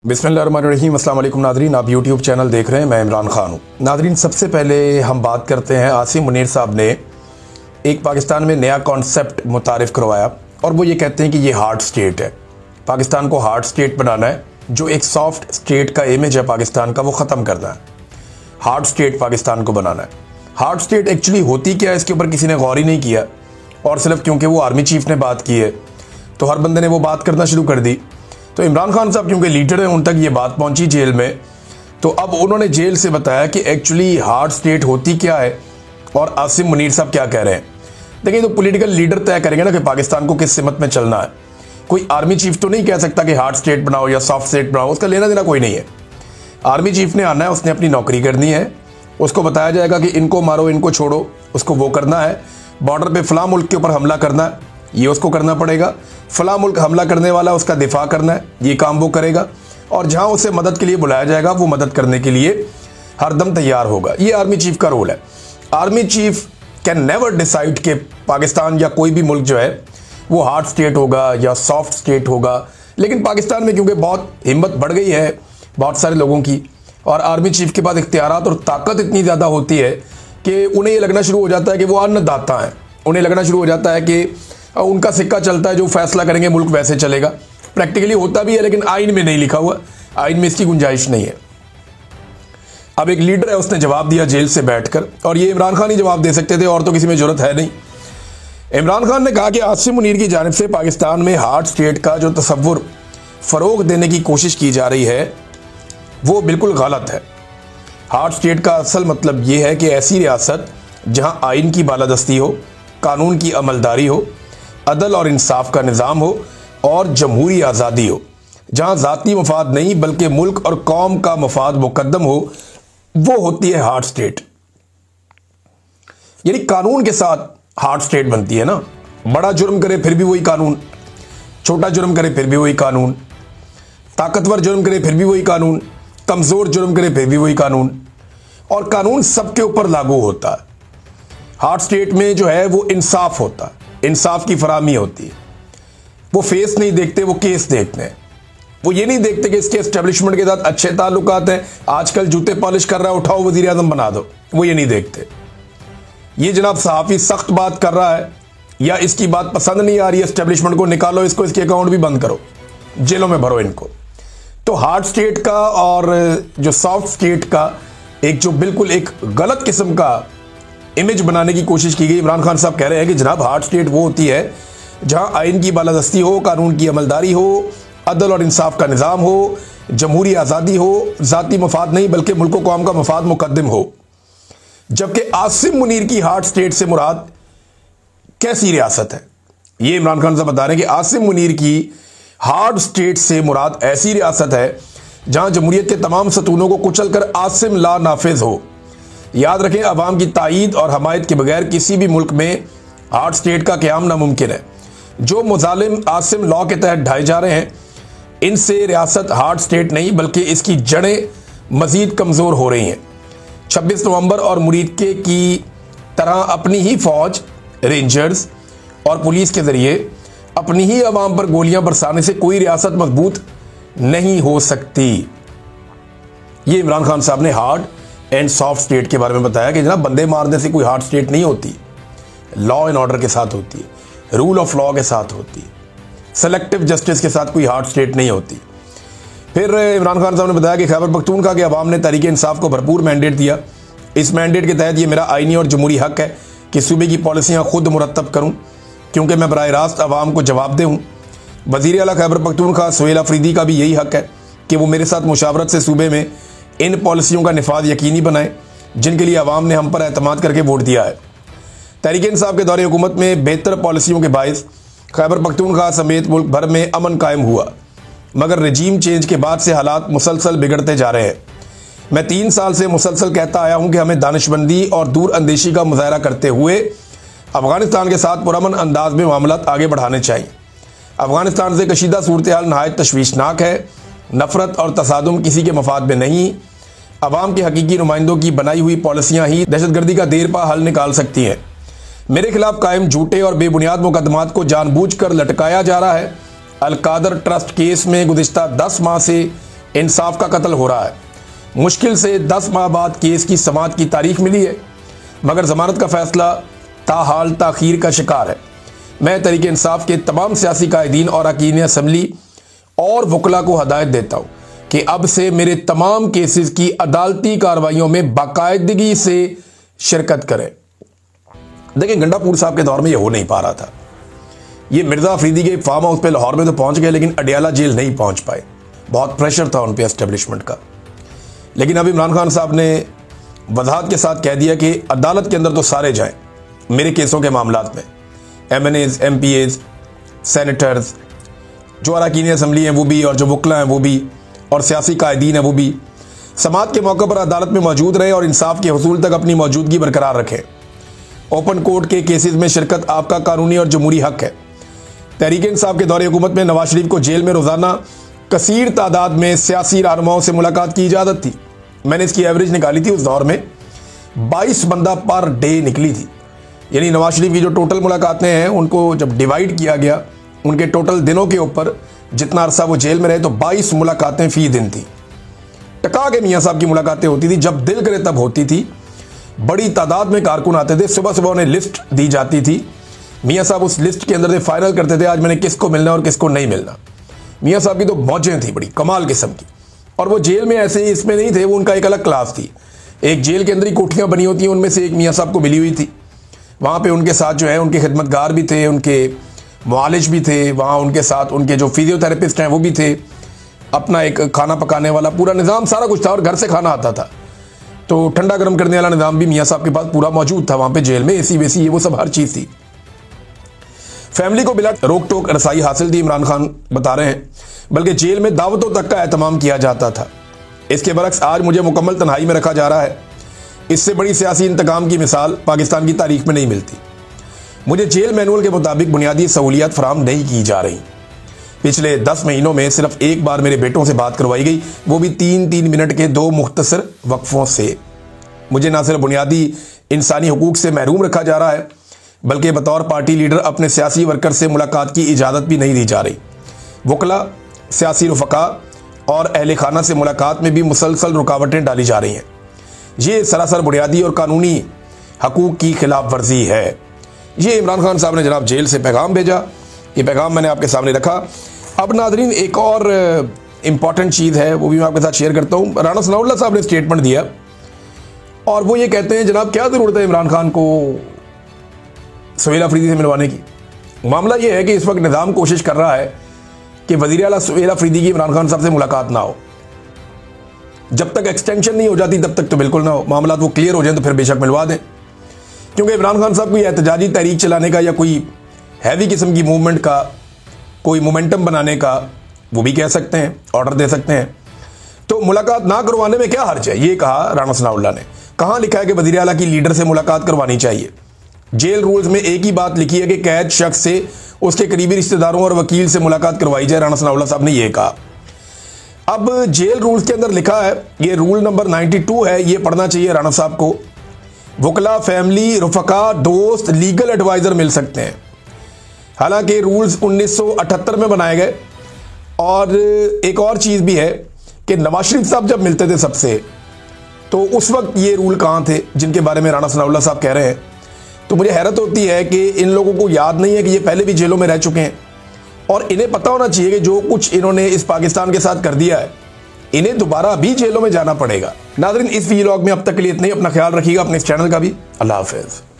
बिस्मिल्लाहिर्रहमानिर्रहीम। अस्सलाम वालेकुम नादरीन, आप यूट्यूब चैनल देख रहे हैं। मैं इमरान खान हूँ। नादरीन, सबसे पहले हम बात करते हैं, आसिम मुनीर साहब ने एक पाकिस्तान में नया कॉन्सेप्ट मुतारिफ़ करवाया और वो ये कहते हैं कि ये हार्ड स्टेट है। पाकिस्तान को हार्ड स्टेट बनाना है। जो एक सॉफ्ट स्टेट का इमेज है पाकिस्तान का, वो ख़त्म करना है। हार्ड स्टेट पाकिस्तान को बनाना है। हार्ड स्टेट एक्चुअली होती क्या है, इसके ऊपर किसी ने गौर ही नहीं किया और सिर्फ क्योंकि वो आर्मी चीफ ने बात की है तो हर बंदे ने वो बात करना शुरू कर दी। तो इमरान खान साहब क्योंकि लीडर हैं, उन तक ये बात पहुंची जेल में, तो अब उन्होंने जेल से बताया कि एक्चुअली हार्ड स्टेट होती क्या है और आसिम मुनीर साहब क्या कह रहे हैं। देखिए, तो पॉलिटिकल लीडर तय करेंगे ना कि पाकिस्तान को किस सिमत में चलना है। कोई आर्मी चीफ तो नहीं कह सकता कि हार्ड स्टेट बनाओ या सॉफ्ट स्टेट बनाओ, उसका लेना देना कोई नहीं है। आर्मी चीफ ने आना है, उसने अपनी नौकरी करनी है, उसको बताया जाएगा कि इनको मारो इनको छोड़ो, उसको वो करना है। बॉर्डर पे फलां मुल्क के ऊपर हमला करना है, ये उसको करना पड़ेगा। फलां मुल्क हमला करने वाला, उसका दिफा करना है, ये काम वो करेगा। और जहां उसे मदद के लिए बुलाया जाएगा, वो मदद करने के लिए हरदम तैयार होगा। ये आर्मी चीफ का रोल है। Army chief can never decide कि पाकिस्तान या कोई भी मुल्क जो है वो हार्ड स्टेट होगा या सॉफ्ट स्टेट होगा। लेकिन पाकिस्तान में क्योंकि बहुत हिम्मत बढ़ गई है बहुत सारे लोगों की, और आर्मी चीफ के पास इख्तियारात और ताकत इतनी ज़्यादा होती है कि उन्हें ये लगना शुरू हो जाता है कि वो अन्नदाता हैं। उन्हें लगना शुरू हो जाता है कि उनका सिक्का चलता है, जो फैसला करेंगे मुल्क वैसे चलेगा। प्रैक्टिकली होता भी है, लेकिन आइन में नहीं लिखा हुआ, आइन में इसकी गुंजाइश नहीं है। अब एक लीडर है, उसने जवाब दिया जेल से बैठकर, और ये इमरान खान ही जवाब दे सकते थे और तो किसी में जरूरत है नहीं। इमरान खान ने कहा कि आसिम मुनीर की जानिब से पाकिस्तान में हार्ड स्टेट का जो तसव्वुर फरोग देने की कोशिश की जा रही है वो बिल्कुल गलत है। हार्ड स्टेट का असल मतलब ये है कि ऐसी रियासत जहां आइन की बालादस्ती हो, कानून की अमलदारी हो, अदल और इंसाफ का निज़ाम हो और जमहूरी आज़ादी हो, जहां ज़ाती मफाद नहीं बल्कि मुल्क और कौम का मफाद मुकद्दम हो, वो होती है हार्ड स्टेट। यानी कानून के साथ हार्ड स्टेट बनती है ना। बड़ा जुर्म करे फिर भी वही कानून, छोटा जुर्म करे फिर भी वही कानून, ताकतवर जुर्म करे फिर भी वही कानून, कमज़ोर जुर्म करे फिर भी वही कानून, और कानून सबके ऊपर लागू होता है। हार्ड स्टेट में जो है वो इंसाफ होता है, इंसाफ की फराहमी होती है। वो फेस नहीं देखते, वो केस देखते हैं। वो ये नहीं देखते कि इसके एस्टेब्लिशमेंट के साथ अच्छे ताल्लुकात हैं, आजकल जूते पॉलिश कर रहा है, उठाओ वजीर आजम बना दो, वो ये नहीं देखते। ये जनाब सहाफ़ी सख्त बात कर रहा है या इसकी बात पसंद नहीं आ रही है एस्टेब्लिशमेंट को, निकालो इसको, इसके अकाउंट भी बंद करो, जेलों में भरो इनको। तो हार्ड स्टेट का और जो सॉफ्ट स्टेट का एक जो बिल्कुल एक गलत किस्म का इमेज बनाने की कोशिश की गई। इमरान खान साहब कह रहे हैं कि जनाब हार्ड स्टेट वो होती है जहां आइन की बालादस्ती हो, कानून की अमलदारी हो, अदल और इंसाफ का निज़ाम हो, जमहूरी आज़ादी हो, ज़ाती मफाद नहीं बल्कि मुल्क कौम का मफाद मुकद्दम हो। जबकि आसिम मुनीर की हार्ड स्टेट से मुराद कैसी रियासत है, ये इमरान खान साहब बता रहे हैं कि आसिम मुनीर की हार्ड स्टेट से मुराद ऐसी रियासत है जहां जमहूरियत के तमाम सतूनों को कुचल कर आसिम ला नाफिज हो। याद रखें, अवाम की ताईद और हमायत के बगैर किसी भी मुल्क में हार्ड स्टेट का क़याम नामुमकिन है। जो मुजालिम आसिम लॉ के तहत ढाए जा रहे हैं, इनसे रियासत हार्ड स्टेट नहीं बल्कि इसकी जड़ें मजीद कमज़ोर हो रही हैं। 26 नवंबर और मुरीदके की तरह अपनी ही फौज, रेंजर्स और पुलिस के ज़रिए अपनी ही अवाम पर गोलियां बरसाने से कोई रियासत मजबूत नहीं हो सकती। ये इमरान खान साहब ने हार्ड एंड सॉफ्ट स्टेट के बारे में बताया कि जनाब बंदे मारने से कोई हार्ड स्टेट नहीं होती, लॉ एंड ऑर्डर के साथ होती है, रूल ऑफ लॉ के साथ होती है, सेलेक्टिव जस्टिस के साथ कोई हार्ड स्टेट नहीं होती। फिर इमरान खान साहब ने बताया कि खैबर पख्तूनख्वा के अवाम ने तहरीक इंसाफ को भरपूर मैंडेट दिया। इस मैंडेट के तहत ये मेरा आइनी और जमहूरी हक है कि सूबे की पॉलिसियाँ खुद मुरतब करूँ, क्योंकि मैं बराह रास्त अवाम को जवाबदेह हूँ। वज़ीर आला खैबर पख्तूनख्वा सुहेल अफरीदी का भी यही हक है कि वो मेरे साथ मुशावरत से सूबे में इन पॉलिसियों का निफाज यकीनी बनाएं जिनके लिए अवाम ने हम पर एतमाद करके वोट दिया है। तहरीक इंसाफ के दौरे हुकूमत में बेहतर पॉलिसियों के बायस खैबर पख्तूनख्वा समेत मुल्क भर में अमन कायम हुआ, मगर रजीम चेंज के बाद से हालात मुसलसल बिगड़ते जा रहे हैं। मैं 3 साल से मुसलसल कहता आया हूँ कि हमें दानिशमंदी और दूर अंदेशी का मुजाहरा करते हुए अफगानिस्तान के साथ पुरअमन अंदाज में मामलात आगे बढ़ाने चाहिए। अफगानिस्तान से कशीदा सूरत हाल नहायत तशवीशनाक है। नफरत और तसादुम किसी के मफाद में नहीं। अवाम के हकीकी नुमाइंदों की बनाई हुई पॉलिसियाँ ही दहशतगर्दी का देर पा हल निकाल सकती हैं। मेरे खिलाफ कायम झूठे और बेबुनियाद मुकदमात को जानबूझकर लटकाया जा रहा है। अलकादर ट्रस्ट केस में गुज़िश्ता 10 माह से इंसाफ का कत्ल हो रहा है। मुश्किल से 10 माह बाद केस की समाअत की तारीख मिली है, मगर जमानत का फैसला ताहाल ताखीर का शिकार है। मैं तहरीक इंसाफ के तमाम सियासी कायदीन और अरकान असम्बली और वकला को हदायत देता हूँ कि अब से मेरे तमाम केसेस की अदालती कार्रवाइयों में बाकायदगी से शिरकत करें। देखिए, गंडापुर साहब के दौर में यह हो नहीं पा रहा था। ये मिर्जा अफरीदी के फार्म हाउस पे लाहौर में तो पहुंच गए, लेकिन अडियाला जेल नहीं पहुंच पाए। बहुत प्रेशर था उन पे एस्टेब्लिशमेंट का। लेकिन अब इमरान खान साहब ने वजाहत के साथ कह दिया कि अदालत के अंदर तो सारे जाएं मेरे केसों के मामलात में, MNAs, MPAs, सेनेटर्स, जो अरकान असम्बली हैं वो भी, और जो वकला हैं वो भी, और सियासी कायदीन हैं वो भी, समाअत के मौके पर अदालत में मौजूद रहें और इंसाफ के हसूल तक अपनी मौजूदगी बरकरार रखें। ओपन कोर्ट के केसेस में शिरकत आपका कानूनी और जमहूरी हक है। तहरीक इंसाफ के दौरे हुकूमत में नवाज शरीफ को जेल में रोजाना कसीर तादाद में सियासी रहनुमाओं से मुलाकात की इजाज़त थी। मैंने इसकी एवरेज निकाली थी, उस दौर में 22 बंदा पर डे निकली थी। यानी नवाज शरीफ की जो टोटल मुलाकातें हैं उनको जब डिवाइड किया गया उनके टोटल दिनों के ऊपर, जितना अरसा वो जेल में रहे, तो 22 मुलाकातें फी दिन थी। टका के मियाँ साहब की मुलाकातें होती थी, जब दिल करे तब होती थी। बड़ी तादाद में कारकुन आते थे, सुबह सुबह उन्हें लिस्ट दी जाती थी। मियाँ साहब उस लिस्ट के अंदर से फाइनल करते थे आज मैंने किसको मिलना और किसको नहीं मिलना। मियाँ साहब की तो मौजें थी बड़ी कमाल किस्म की। और वो जेल में ऐसे ही इसमें नहीं थे, वो उनका एक अलग क्लास थी। एक जेल के अंदर ही कोठियाँ बनी होती हैं, उनमें से एक मियाँ साहब को मिली हुई थी। वहाँ पे उनके साथ जो है उनके खिदमतगार भी थे, उनके मुआलिज भी थे, वहाँ उनके साथ उनके जो फिजियोथेरेपिस्ट हैं वो भी थे, अपना एक खाना पकाने वाला पूरा निज़ाम सारा कुछ था, और घर से खाना आता था। तो ठंडा गर्म करने वाला निज़ाम भी मियाँ साहब के पास पूरा मौजूद था। वहाँ पे जेल में AC वेसी ये वो सब हर चीज़ थी। फैमिली को बिला रोक टोक रसाई हासिल थी, इमरान खान बता रहे हैं, बल्कि जेल में दावतों तक का एहतमाम किया जाता था। इसके बरक्स आज मुझे मुकम्मल तन्हाई में रखा जा रहा है। इससे बड़ी सियासी इंतकाम की मिसाल पाकिस्तान की तारीख में नहीं मिलती। मुझे जेल मैनुअल के मुताबिक बुनियादी सहूलियात फराहम नहीं की जा रही। पिछले 10 महीनों में सिर्फ एक बार मेरे बेटों से बात करवाई गई, वो भी 3-3 मिनट के 2 मुख्तसर वक्फों से। मुझे ना सिर्फ बुनियादी इंसानी हुकूक से महरूम रखा जा रहा है, बल्कि बतौर पार्टी लीडर अपने सियासी वर्कर से मुलाकात की इजाज़त भी नहीं दी जा रही। वकला, सियासी रफ़का और अहले खाना से मुलाकात में भी मुसलसल रुकावटें डाली जा रही हैं। ये सरासर बुनियादी और कानूनी हकूक़ की खिलाफ वर्जी है। ये इमरान खान साहब ने जनाब जेल से पैगाम भेजा। ये पैगाम मैंने आपके सामने रखा। अब नाजरीन, एक और इम्पॉर्टेंट चीज़ है, वो भी मैं आपके साथ शेयर करता हूँ। राना सनाउल्लाह साहब ने स्टेटमेंट दिया और वो ये कहते हैं, जनाब क्या ज़रूरत है इमरान खान को सुहेल अफरीदी से मिलवाने की। मामला ये है कि इस वक्त निज़ाम कोशिश कर रहा है कि वज़ीर आला सुहेल अफरीदी की इमरान खान साहब से मुलाकात ना हो। जब तक एक्सटेंशन नहीं हो जाती तब तक तो बिल्कुल ना हो। मामला वो क्लियर हो जाए तो फिर बेशक मिलवा दें, क्योंकि इमरान खान साहब कोई एहतजाजी तहरीक चलाने का या कोई हैवी किस्म की मूवमेंट का, कोई मोमेंटम बनाने का वो भी कह सकते हैं, ऑर्डर दे सकते हैं। तो मुलाकात ना करवाने में क्या हर्ज है, ये कहा राना सनाउल्लाह ने। कहाँ लिखा है कि वज़ीर आला की लीडर से मुलाकात करवानी चाहिए? जेल रूल्स में एक ही बात लिखी है कि कैद शख्स से उसके करीबी रिश्तेदारों और वकील से मुलाकात करवाई जाए। राना सनाउल्लाह साहब ने यह कहा। अब जेल रूल्स के अंदर लिखा है, ये रूल नंबर 92 है, ये पढ़ना चाहिए राना साहब को। वकला, फैमिली, रफ़का, दोस्त, लीगल एडवाइज़र मिल सकते हैं। हालांकि रूल्स 1978 में बनाए गए। और एक और चीज़ भी है कि नवाज शरीफ साहब जब मिलते थे सबसे, तो उस वक्त ये रूल कहाँ थे जिनके बारे में राना सनाउल्लाह साहब कह रहे हैं। तो मुझे हैरत होती है कि इन लोगों को याद नहीं है कि ये पहले भी जेलों में रह चुके हैं, और इन्हें पता होना चाहिए कि जो कुछ इन्होंने इस पाकिस्तान के साथ कर दिया है, इन्हें दोबारा भी जेलों में जाना पड़ेगा। नाज़रीन, इस व्लॉग में अब तक के लिए इतना ही। अपना ख्याल रखिएगा, अपने इस चैनल का भी। अल्लाह हाफ़िज़।